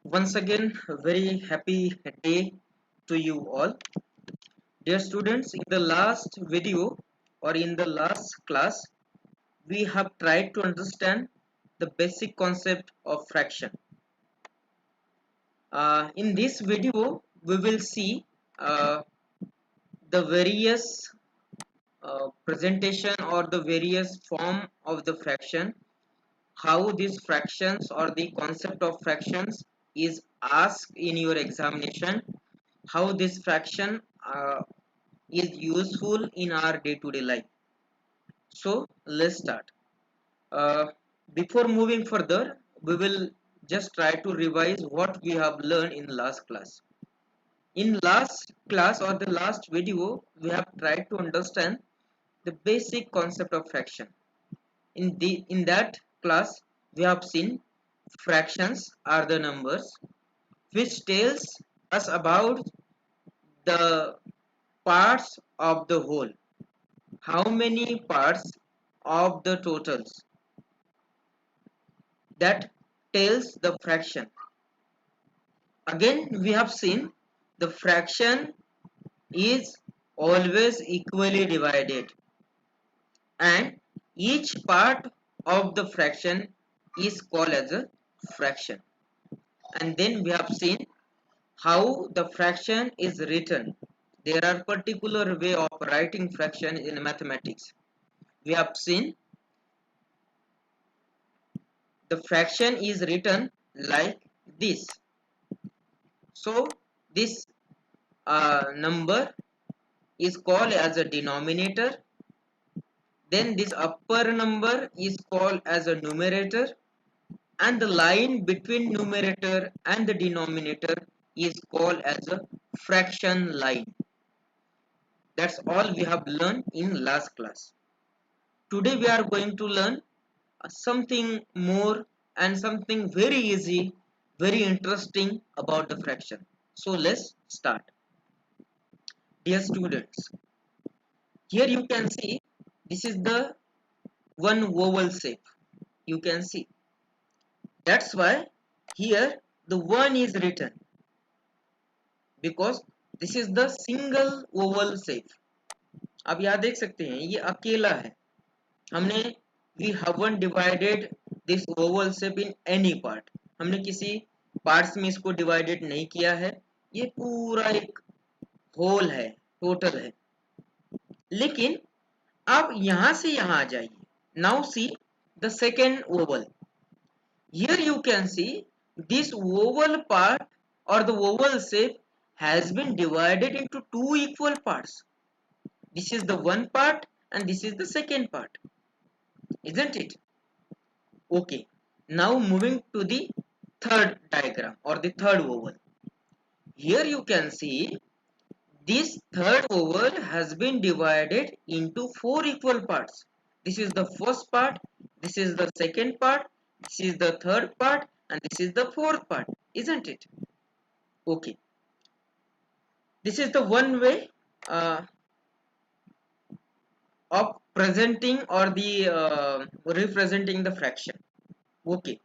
Once again, a very happy day to you all. Dear students, in the last video or in the last class, we have tried to understand the basic concept of fraction. In this video, we will see the various presentation or the various form of the fraction, how these fractions or the concept of fractions is asked in your examination, how this fraction is useful in our day-to-day life. So let's start. uh, Before moving further, we will just try to revise what we have learned in last class. In last class or the last video, we have tried to understand the basic concept of fraction. In that class, we have seen fractions are the numbers which tells us about the parts of the whole. How many parts of the totals, that tells the fraction. Again, we have seen the fraction is always equally divided, and each part of the fraction is called as a fraction. And then we have seen how the fraction is written. There are particular way of writing fraction in mathematics. We have seen the fraction is written like this. So this number is called as a denominator. Then this upper number is called as a numerator, and the line between numerator and the denominator is called as a fraction line. That's all we have learned in last class. Today we are going to learn something more and something very easy, very interesting about the fraction. So let's start. Dear students, here you can see this is the one oval shape. You can see. That's why here the one is written, because this is the single oval shape. आप यहाँ देख सकते हैं ये अकेला है. हमने we haven't divided this oval shape in any part. हमने किसी parts में इसको divided नहीं किया है. ये पूरा एक whole है, total है. लेकिन आप यहाँ से यहाँ आ जाइए. Now see the second oval. Here you can see this oval part or the oval shape has been divided into two equal parts. This is the one part and this is the second part, isn't it? Okay, now moving to the third diagram or the third oval. Here you can see this third oval has been divided into four equal parts. This is the first part, this is the second part, this is the third part, and this is the fourth part, isn't it? Okay, this is the one way of presenting or the representing the fraction. Okay,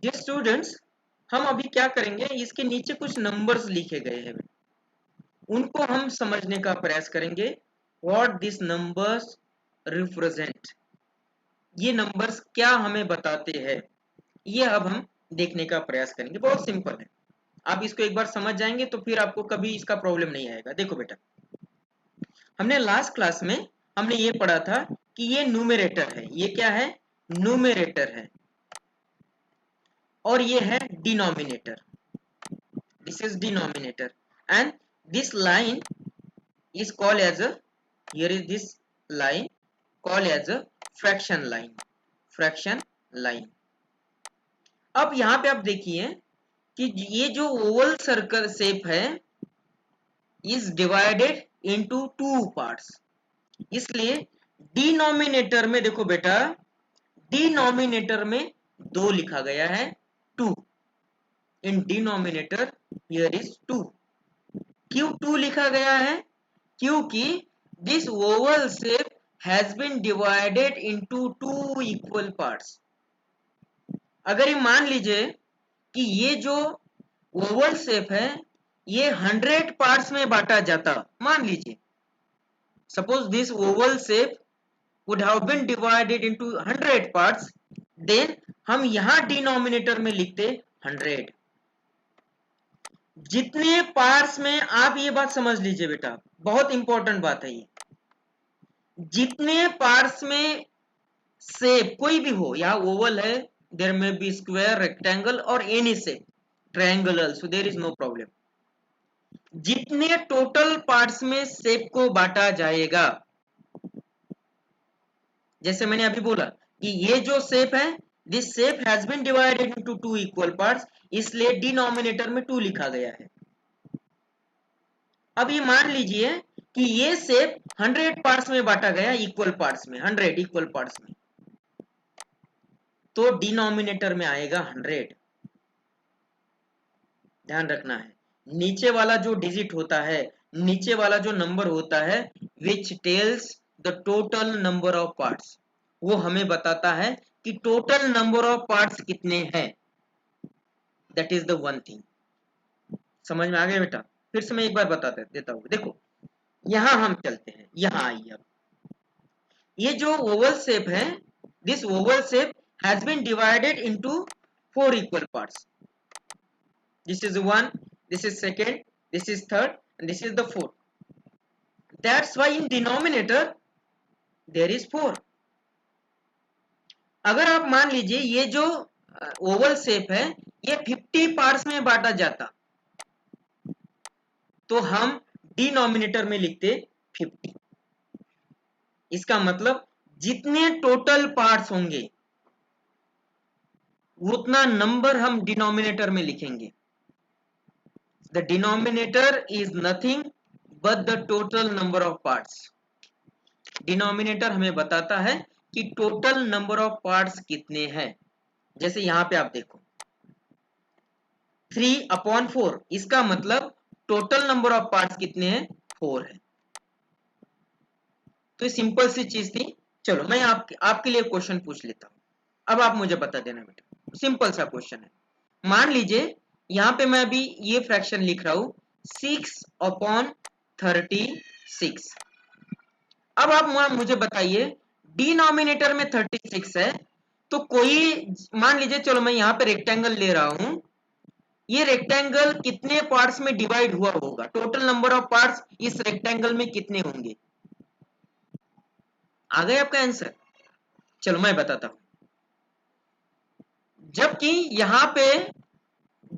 dear students, हम अभी क्या करेंगे, इसके नीचे कुछ numbers लिखे गए हैं, उनको हम समझने का प्रयास करेंगे. व्हाट दिस नंबर्स रिप्रेजेंट, ये नंबर्स क्या हमें बताते हैं, ये अब हम देखने का प्रयास करेंगे. बहुत सिंपल है, आप इसको एक बार समझ जाएंगे तो फिर आपको कभी इसका प्रॉब्लम नहीं आएगा. देखो बेटा, हमने लास्ट क्लास में हमने ये पढ़ा था कि ये न्यूमरेटर है. ये क्या है? न्यूमरेटर है. और ये है denominator. This is denominator and this line is called as a, here is this line called as a fraction line. fraction line. अब यहाँ पे आप देखिए कि ये जो ओवल सर्कल शेप है is divided into two parts. इसलिए डिनोमिनेटर में देखो बेटा, डिनोमिनेटर में दो लिखा गया है, two. In denominator here is two. क्यों टू लिखा गया है? क्योंकि this oval shape has been divided into two equal parts. अगर ये मान लीजिए कि ये जो ओवल शेप है, ये 100 पार्ट्स में बांटा जाता, मान लीजिए suppose this oval shape would have been divided into 100 parts, then हम यहां डिनोमिनेटर में लिखते 100। जितने पार्ट्स में, आप ये बात समझ लीजिए बेटा, बहुत इंपॉर्टेंट बात है ये, जितने पार्ट्स में शेप कोई भी हो, यहाँ ओवल है, there may be square, rectangle और any shape, triangle also, there is no problem. जितने टोटल पार्ट्स में शेप को बांटा जाएगा, जैसे मैंने अभी बोला कि ये जो शेप है, this shape has been divided into 2 equal parts, इसलिए डिनोमिनेटर में 2 लिखा गया है। अब ये मान लीजिए कि ये शेप 100 पार्ट्स में बांटा गया, इक्वल पार्ट्स में, 100 इक्वल पार्ट्स में, तो डिनोमिनेटर में आएगा 100। ध्यान रखना है, नीचे वाला जो डिजिट होता है, नीचे वाला जो नंबर होता है, which tells the total number of parts, वो हमें बताता है कि टोटल नंबर ऑफ पार्ट्स कितने हैं। That is the one thing. समझ में आ गया बेटा? फिर से मैं एक बार बता देता हूँ। देखो यहां हम चलते हैं, यहां आइए। अब ये जो ओवल शेप है, this oval shape has been divided into 4 equal parts. This is 1, this is second, this is third, and this is the fourth. That's why in denominator there is 4. अगर आप मान लीजिए ये जो ओवल शेप है, ये 50 parts में बांटा जाता, तो हम डिनोमिनेटर में लिखते 50। इसका मतलब जितने टोटल पार्ट्स होंगे उतना नंबर हम डिनोमिनेटर में लिखेंगे। The denominator is nothing but the total number of parts. Denominator हमें बताता है कि टोटल नंबर ऑफ पार्ट्स कितने हैं। जैसे यहां पे आप देखो 3/4, इसका मतलब टोटल नंबर ऑफ पार्ट्स कितने हैं, 4 है। तो सिंपल सी चीज थी। चलो मैं आपके लिए क्वेश्चन पूछ लेता हूं, अब आप मुझे बता देना बेटा। सिंपल सा क्वेश्चन है, मान लीजिए यहां पे मैं अभी ये फ्रैक्शन लिख रहा हूं 6/36। अब आप मुझे बताइए, डिनोमिनेटर में 36 है, तो कोई मान लीजिए, चलो मैं यहां पे रेक्टेंगल ले रहा हूं, ये रेक्टेंगल कितने पार्ट्स में डिवाइड हुआ होगा, टोटल नंबर ऑफ पार्ट्स इस रेक्टेंगल में कितने होंगे। आ गए आपका आंसर? चलो मैं बताता हूं। जबकि यहां पे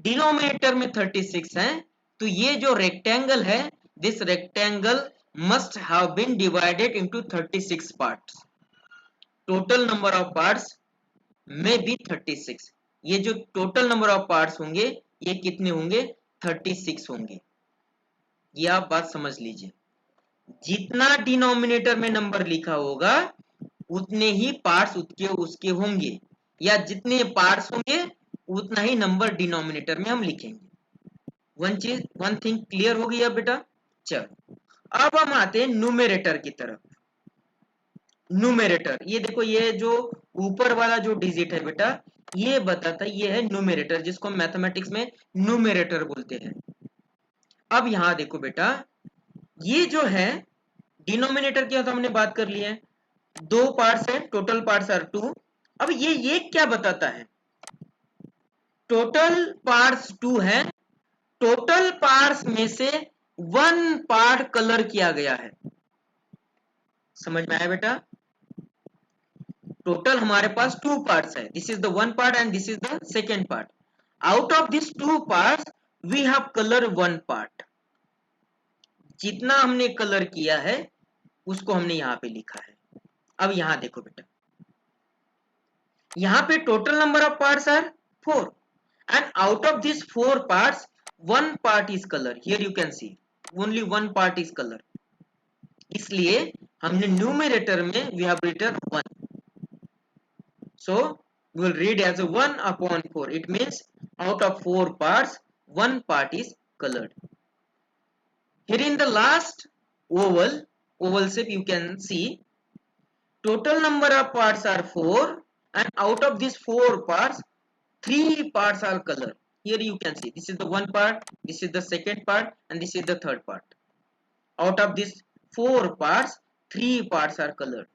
डिनोमिनेटर में 36 है, तो ये जो रेक्टेंगल है, this rectangle must have been divided into 36 parts. Total number of parts में भी 36। ये जो टोटल नंबर ऑफ पार्ट्स होंगे, ये कितने होंगे, 36 होंगे। ये आप बात समझ लीजिए, जितना डिनोमिनेटर में नंबर लिखा होगा उतने ही पार्ट्स उसके होंगे, या जितने पार्ट्स होंगे उतना ही नंबर डिनोमिनेटर में हम लिखेंगे। वन थिंग क्लियर हो गया बेटा? चलो अब हम आते हैं न्यूमेरेटर की तरफ। न्यूमेरेटर, ये देखो, ये जो ऊपर वाला जो डिजिट है बेटा, ये बताता है, ये है न्यूमेरेटर, जिसको मैथमेटिक्स में न्यूमेरेटर बोलते हैं। अब यहां देखो बेटा, ये जो है डिनोमिनेटर की तो हमने बात कर ली है, 2 पार्ट्स है, टोटल पार्ट्स आर 2। अब ये क्या बताता है, टोटल पार्ट्स 2 है, टोटल पार्ट्स में से 1 पार्ट कलर किया गया है। समझ में आया बेटा? टोटल हमारे पास 2 पार्ट्स है, this is the 1 part and this is the second part. Out of this 2 parts we have colour 1 part. जितना हमने कलर किया है उसको हमने यहां पे लिखा है। अब यहां देखो बेटा, यहां पे total number of parts are 4 and out of this 4 parts 1 part is colour. Here you can see only 1 part is colour, इसलिए हमने न्यूमरेटर में we have written 1, so we will read as a 1/4. It means out of 4 parts 1 part is colored. Here in the last oval shape you can see total number of parts are 4 and out of these 4 parts 3 parts are colored. here you can see this is the one part, this is the second part, and this is the third part. Out of these 4 parts, 3 parts are colored.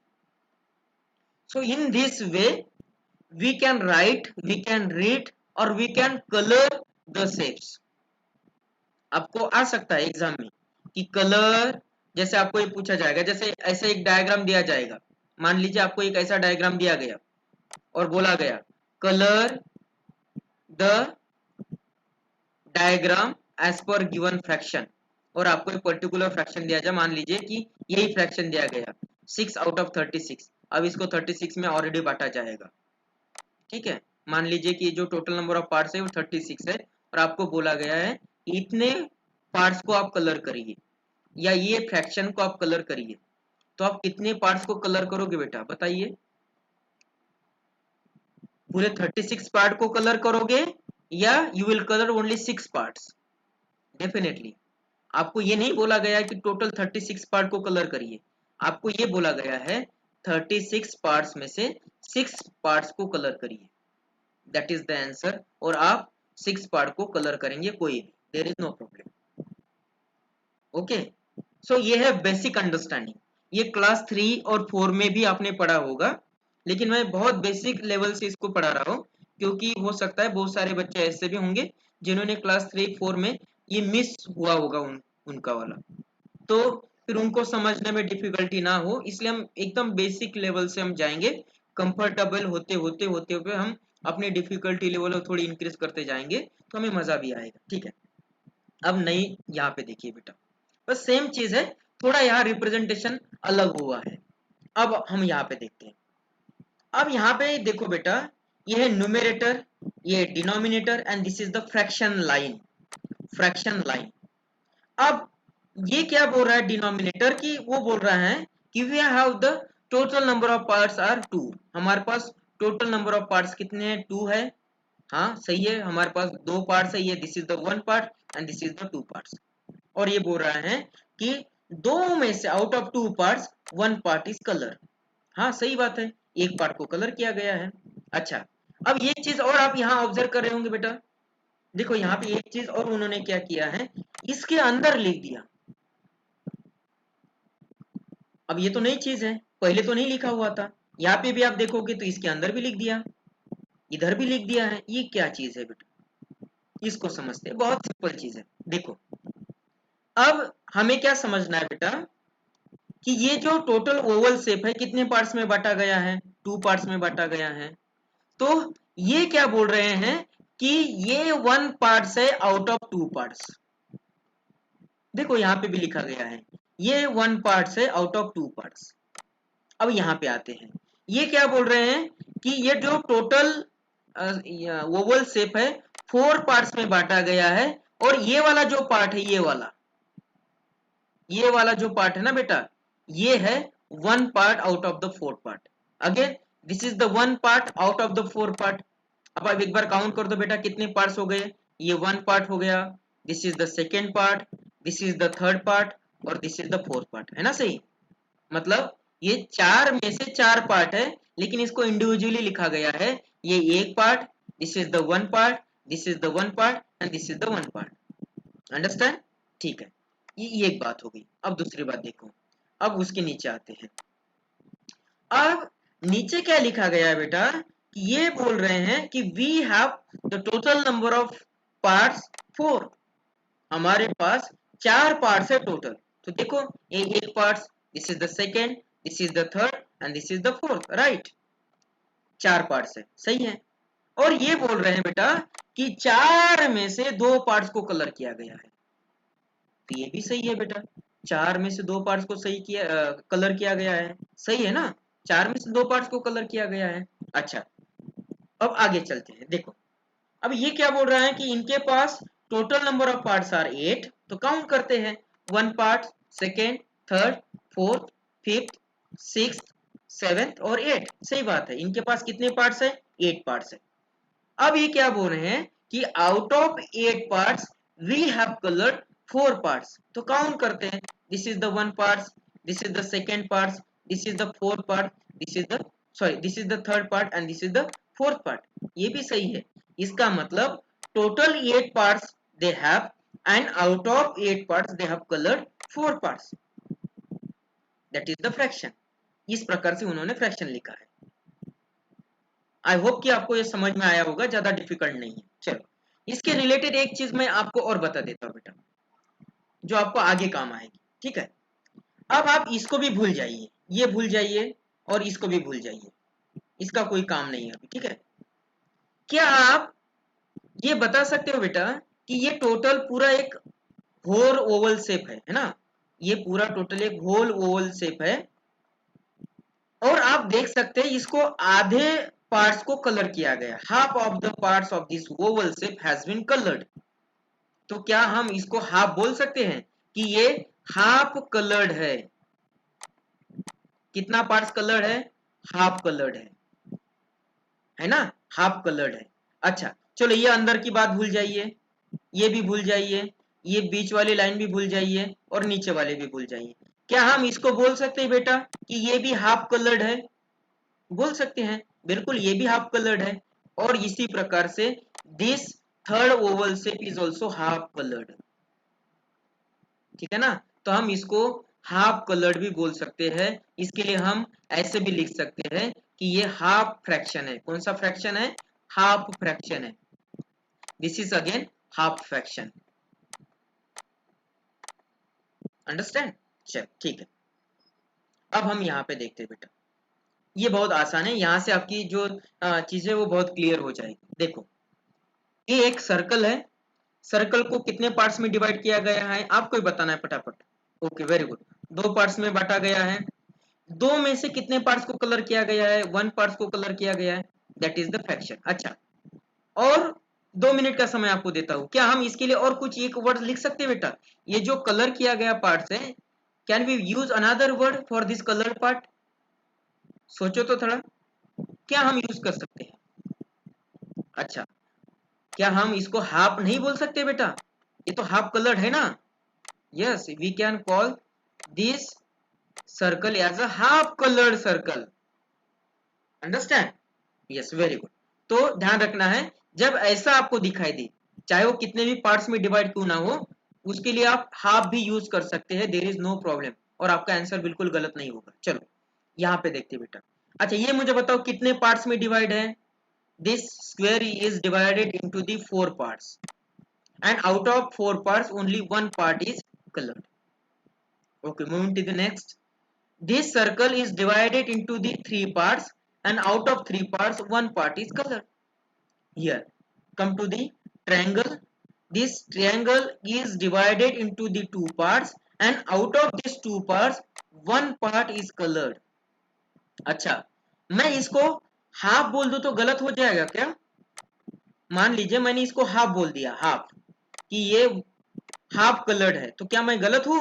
So in this way we can write, we can read, or we can color the shapes. आपको आ सकता है exam में कि colour, जैसे आपको ये पूछा जाएगा, जैसे ऐसे एक डायग्राम दिया जाएगा, मान लीजिए आपको एक ऐसा डायग्राम दिया गया और बोला गया colour the diagram as per given fraction, और आपको एक पर्टिकुलर फ्रैक्शन दिया जाए, मान लीजिए कि यही फ्रैक्शन दिया गया 6 आउट ऑफ 36। अब इसको 36 में ऑलरेडी बांटा जाएगा, ठीक है। मान लीजिए कि जो टोटल नंबर ऑफ पार्ट्स है वो 36 है, और आपको बोला गया है इतने पार्ट्स को आप कलर करिए, या ये फ्रैक्शन को आप कलर करिए। तो आप कितने पार्ट्स को कलर करोगे बेटा, बताइए। पूरे 36 पार्ट को कलर करोगे, या you will colour only 6 parts? Definitely आपको ये नहीं बोला गया है कि टोटल 36 पार्ट को कलर करिए, आपको ये बोला गया है 36 पार्ट्स में से 6 पार्ट्स को कलर करिए, दैट इज द आंसर। और आप 6 पार्ट को कलर करेंगे कोई भी, there is no problem. Okay, so ये है बेसिक अंडरस्टैंडिंग। ये क्लास 3 और 4 में भी आपने पढ़ा होगा, लेकिन मैं बहुत बेसिक लेवल से इसको पढ़ा रहा हूँ, क्योंकि हो सकता है बहुत सारे बच्चे ऐसे भी होंगे जिन्होंने क्लास 3 4 में ये मिस हुआ होगा उनका वाला, तो फिर उनको समझने में डिफिकल्टी ना हो, इसलिए हम एकदम बेसिक लेवल से हम जाएंगे। कंफर्टेबल होते होते होते हुए हम अपने डिफिकल्टी लेवल को थोड़ी इंक्रीज करते जाएंगे, तो हमें मजा भी आएगा, ठीक है। अब नई यहाँ पे देखिए बेटा, बस सेम चीज है, थोड़ा यहाँ रिप्रेजेंटेशन अलग हुआ है। अब हम यहाँ पे देखते हैं। अब यहाँ पे देखो बेटा, ये है न्यूमेरेटर, ये denominator, and this is the fraction line. Fraction line, अब ये क्या बोल रहा है डिनोमिनेटर की, वो बोल रहा है कि we have the total number of parts are 2। हमारे पास टोटल नंबर ऑफ पार्ट्स कितने हैं, 2 है। हाँ सही है, हमारे पास 2 पार्ट्स है, ये this is the 1 part and this is the 2 parts. और ये बोल रहा है कि 2 में से out of 2 parts 1 part is colour. हाँ सही बात है, एक पार्ट को कलर किया गया है। अच्छा, अब ये चीज और आप यहाँ ऑब्जर्व कर रहे होंगे बेटा, देखो यहाँ पे एक चीज और उन्होंने क्या किया है, इसके अंदर लिख दिया। अब ये तो नई चीज है, पहले तो नहीं लिखा हुआ था, यहाँ पे भी आप देखोगे तो इसके अंदर भी लिख दिया, इधर भी लिख दिया है। ये क्या चीज है बेटा, इसको समझते हैं, बहुत सिंपल चीज है। देखो अब हमें क्या समझना है बेटा, कि ये जो टोटल ओवल शेप है कितने पार्ट्स में बांटा गया है, 2 पार्ट्स में बांटा गया है। तो ये क्या बोल रहे हैं कि ये 1 पार्ट्स है आउट ऑफ 2 पार्ट्स। देखो यहाँ पे भी लिखा गया है ये 1 पार्ट्स है आउट ऑफ 2 पार्ट्स। अब यहाँ पे आते हैं, ये क्या बोल रहे हैं कि ये जो टोटल ओवल शेप है 4 पार्ट्स में बांटा गया है, और ये वाला जो पार्ट है, ये वाला जो पार्ट है ना बेटा, ये है 1 part out of the 4 part. Again this is the 1 part out of the 4 part. अब आप एक बार काउंट कर दो बेटा, कितने पार्ट्स हो गए, ये 1 पार्ट हो गया, this is the second part, this is the third part, और this is the fourth part, है ना सही। मतलब ये 4 में से 4 पार्ट है, लेकिन इसको इंडिविजुअली लिखा गया है, ये एक part, this is the 1 part, this is the 1 part, and this is the 1 part. Understand, ठीक है। ये एक बात हो गई। अब दूसरी बात देखो, अब उसके नीचे आते हैं। अब नीचे क्या लिखा गया है बेटा, कि ये बोल रहे हैं कि we have the total number of parts 4। हमारे पास 4 पार्ट्स है टोटल। तो देखो ये एक parts, this is the second, this is the third, and this is the fourth, right. 4 parts है, सही है। और ये बोल रहे हैं बेटा कि 4 में से 2 पार्ट्स को कलर किया गया है, तो ये भी सही है बेटा। 4 में से 2 पार्ट्स को सही किया, कलर किया गया है, सही है ना। 4 में से 2 पार्ट्स को कलर किया गया है। अच्छा, अब आगे चलते हैं। देखो अब ये क्या बोल रहा है कि इनके पास total number of parts are 8। तो काउंट करते हैं, 1 part, second, third, fourth, fifth, sixth, seventh और 8। सही बात है, इनके पास कितने पार्ट्स है, 8 पार्ट्स है। अब ये क्या बोल रहे हैं कि out of 8 parts we have coloured 4 parts. तो काउंट करते हैं, this is the 1 parts, this is the second parts, this is the fourth part, this is the this is the third part, and this is the fourth part. ये भी सही है। इसका मतलब total 8 parts they have and out of 8 parts they have colored 4 parts. That is the fraction. इस प्रकार से उन्होंने फ्रैक्शन लिखा है. आई होप कि आपको ये समझ में आया होगा, ज्यादा डिफिकल्ट नहीं है. चलो, इसके रिलेटेड एक चीज मैं आपको और बता देता हूं बेटा, जो आपको आगे काम आएगी. ठीक है, अब आप इसको भी भूल जाइए, ये भूल जाइए और इसको भी भूल जाइए, इसका कोई काम नहीं है अभी. ठीक है, क्या आप ये बता सकते हो बेटा कि ये टोटल पूरा एक होल ओवल शेप है ना, ये पूरा टोटल एक होल ओवल शेप है और आप देख सकते हैं इसको आधे पार्ट्स को कलर किया गया. Half of the parts of this oval shape has been coloured. तो क्या हम इसको हाफ बोल सकते हैं कि ये हाफ कलर्ड है? कितना पार्ट्स कलर्ड है? हाफ कलर्ड है ना, हाफ कलर्ड है. अच्छा चलो, ये अंदर की बात भूल जाइए, ये भी भूल जाइए, ये बीच वाली लाइन भी भूल जाइए और नीचे वाले भी भूल जाइए. क्या हम इसको बोल सकते हैं बेटा कि ये भी हाफ कलर्ड है? बोल सकते हैं, बिल्कुल ये भी हाफ कलर्ड है. और इसी प्रकार से this third Oval shape is also half coloured. ठीक है ना, तो हम इसको हाफ कलर्ड भी बोल सकते हैं. इसके लिए हम ऐसे भी लिख सकते हैं कि ये हाफ फ्रैक्शन है. कौन सा फ्रैक्शन है? हाफ फ्रैक्शन है. This is again half fraction. Understand? चल ठीक है, अब हम यहाँ पे देखते हैं बेटा, ये बहुत आसान है. यहाँ से आपकी जो चीज है वो बहुत क्लियर हो जाएगी. देखो, ये एक सर्कल है, सर्कल को कितने पार्ट्स में डिवाइड किया गया है आपको ही बताना है फटाफट. ओके वेरी गुड, 2 पार्ट्स में बांटा गया है. 2 में से कितने पार्ट्स को कलर किया गया है? 1 पार्ट्स को कलर किया गया है. That is the fraction. अच्छा, और 2 मिनट का समय आपको देता हूं. क्या हम इसके लिए और कुछ एक वर्ड लिख सकते हैं बेटा? ये जो कलर किया गया पार्ट्स है, can we use another word for this colour part? सोचो तो थोड़ा, क्या हम यूज कर सकते हैं? अच्छा, क्या हम इसको हाफ नहीं बोल सकते बेटा? ये तो हाफ कलर्ड है ना. Yes, we can call this circle as a half coloured circle. Understand? Yes, very good. तो ध्यान रखना है, जब ऐसा आपको दिखाई दे, चाहे वो कितने भी पार्ट्स में डिवाइड क्यों ना हो, उसके लिए आप हाफ भी यूज कर सकते हैं. देयर इज नो प्रॉब्लम, और आपका आंसर बिल्कुल गलत नहीं होगा. चलो यहाँ पे देखते बेटा. अच्छा, ये मुझे बताओ कितने पार्ट्स में डिवाइड है? This square is divided into the 4 parts, and out of 4 parts only 1 part is colored. Okay, moving to the next. This circle is divided into the 3 parts, and out of 3 parts 1 part is colored. Here, come to the triangle. This triangle is divided into the 2 parts, and out of these 2 parts 1 part is colored. अच्छा, मैं इसको half बोल दूं तो गलत हो जाएगा क्या? मान लीजिए मैंने इसको हाफ बोल दिया, हाफ, कि ये हाफ कलर्ड है, तो क्या मैं गलत हूं?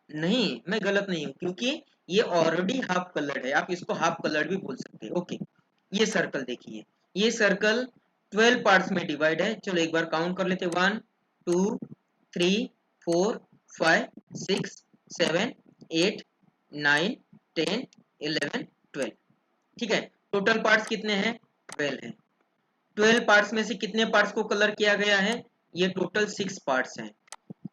नहीं, मैं गलत नहीं हूं, क्योंकि ये ऑलरेडी हाफ कलर्ड है. आप इसको हाफ कलर्ड भी बोल सकते हैं. ओके, ये सर्कल देखिए, ये सर्कल 12 पार्ट्स में डिवाइड है. चलो एक बार काउंट कर लेते. 1 2 3 4 5 6 7 8 9 10 11 12. ठीक है, टोटल पार्ट्स कितने हैं? 12 हैं. 12 पार्ट्स में से कितने पार्ट्स को कलर किया गया है? ये टोटल 6 पार्ट्स हैं.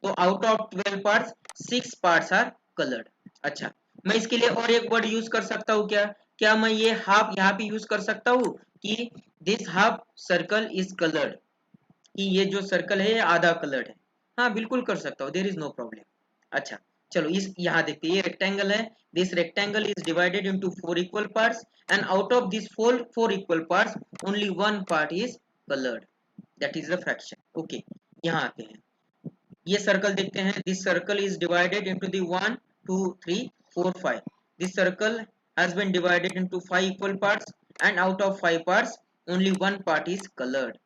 तो out of 12 parts 6 parts are coloured. अच्छा, मैं इसके लिए और एक वर्ड यूज कर सकता हूँ क्या? क्या मैं ये हाफ यहाँ पे यूज कर सकता हूँ कि this half circle is coloured, कि ये जो सर्कल है ये आधा कलर्ड है? हाँ, बिल्कुल कर सकता हूँ, देयर इज नो प्रॉब्लम. अच्छा चलो, इस यहाँ देखते हैं, ये रेक्टेंगल है. This rectangle is divided into 4 equal parts, and out of these four equal parts only one part is colored. That is the fraction. Okay, यहाँ आते हैं, ये सर्कल देखते हैं. this circle is divided into the 1 2 3 4 5. this circle has been divided into 5 equal parts, and out of 5 parts only one part is colored.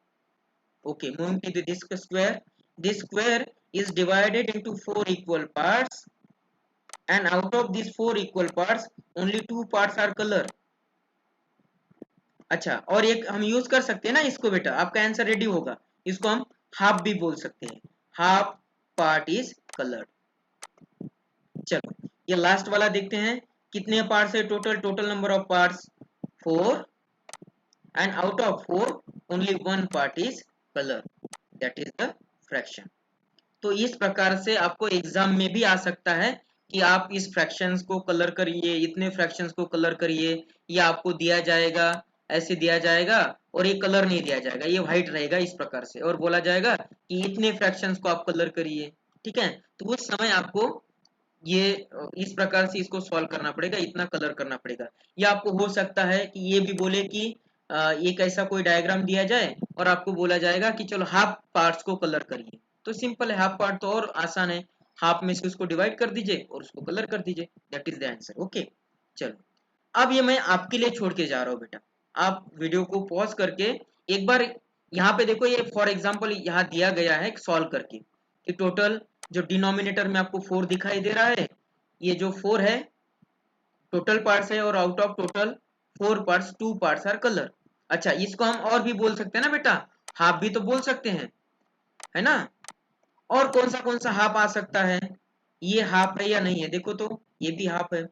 Okay, moving to this square. This square is divided into 4 equal parts, and out of these 4 equal parts only 2 parts are colored. अच्छा, और एक हम use कर सकते हैं ना इसको बेटा, आपका आंसर रेडी होगा. इसको हम हाफ भी बोल सकते हैं. Half part is coloured. चलो ये लास्ट वाला देखते हैं, कितने पार्ट्स है total? Total number of parts 4, and out of 4 only 1 part is colour. That is the fraction. तो इस प्रकार से आपको एग्जाम में भी आ सकता है कि आप इस फ्रैक्शंस को कलर करिए, इतने फ्रैक्शंस को कलर करिए, या आपको दिया जाएगा, ऐसे दिया जाएगा और ये कलर नहीं दिया जाएगा, ये व्हाइट रहेगा इस प्रकार से, और बोला जाएगा कि इतने फ्रैक्शंस को आप कलर करिए। ठीक है, तो उस समय आपको ये इस प्रकार से इसको सॉल्व करना पड़ेगा, इतना कलर करना पड़ेगा। या आपको हो सकता है कि ये भी बोले कि एक ऐसा कोई डायग्राम दिया जाए और आपको बोला जाएगा कि चलो हाफ पार्ट्स को कलर करिए। तो सिंपल है, हाफ पार्ट तो और आसान है, हाफ में से उसको डिवाइड कर दीजिए और उसको कलर कर दीजिए, that is the answer. Okay, चलो अब ये मैं आपके लिए छोड़ के जा रहा हूँ बेटा। आप वीडियो को पॉज करके एक बार यहाँ पे देखो, ये फॉर एग्जांपल यहाँ दिया गया है सॉल्व करके कि टोटल जो डिनोमिनेटर में आपको 4 दिखाई दे रहा है, ये जो 4 है टोटल पार्ट्स है, और out of total 4 parts 2 parts are colour. अच्छा, इसको हम और भी बोल सकते हैं ना बेटा, हाफ भी तो बोल सकते हैं, है ना। और कौन सा हाफ आ सकता है, ये हाफ है या नहीं है, देखो तो ये भी हाफ है।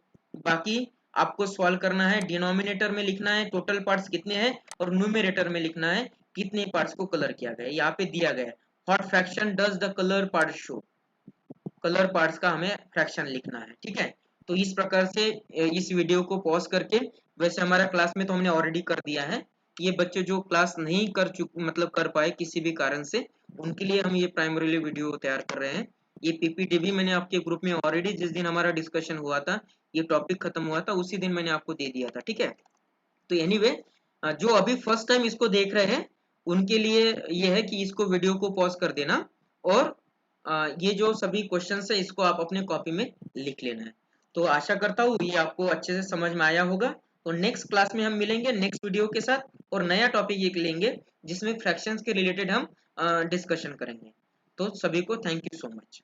बाकी आपको सॉल्व करना है, डिनोमिनेटर में लिखना है टोटल पार्ट्स कितने हैं, और न्यूमरेटर में लिखना है कितने पार्ट्स को कलर किया गया है। यहाँ पे दिया गया है what fraction does the colour part show, colour parts का हमें फ्रैक्शन लिखना है। ठीक है, तो इस प्रकार से इस वीडियो को पॉज करके, वैसे हमारा क्लास में तो हमने ऑलरेडी कर दिया है, ये बच्चे जो क्लास नहीं कर चुके मतलब कर पाए किसी भी कारण से, उनके लिए हम ये प्राइमरीली वीडियो तैयार कर रहे हैं। ये पीपीटी भी मैंने आपके ग्रुप में ऑलरेडी, जिस दिन हमारा डिस्कशन हुआ था, ये टॉपिक खत्म हुआ था, उसी दिन मैंने आपको दे दिया था। ठीक है, तो एनीवे जो अभी फर्स्ट टाइम इसको देख रहे हैं उनके लिए ये है कि इसको वीडियो को पॉज कर देना, और ये जो सभी क्वेश्चंस है इसको आप अपने कॉपी में लिख लेना है। तो आशा करता हूँ ये आपको अच्छे से समझ में आया होगा। तो नेक्स्ट क्लास में हम मिलेंगे नेक्स्ट वीडियो के साथ, और नया टॉपिक एक लेंगे जिसमें फ्रैक्शंस के रिलेटेड हम डिस्कशन करेंगे। तो सभी को थैंक यू सो मच।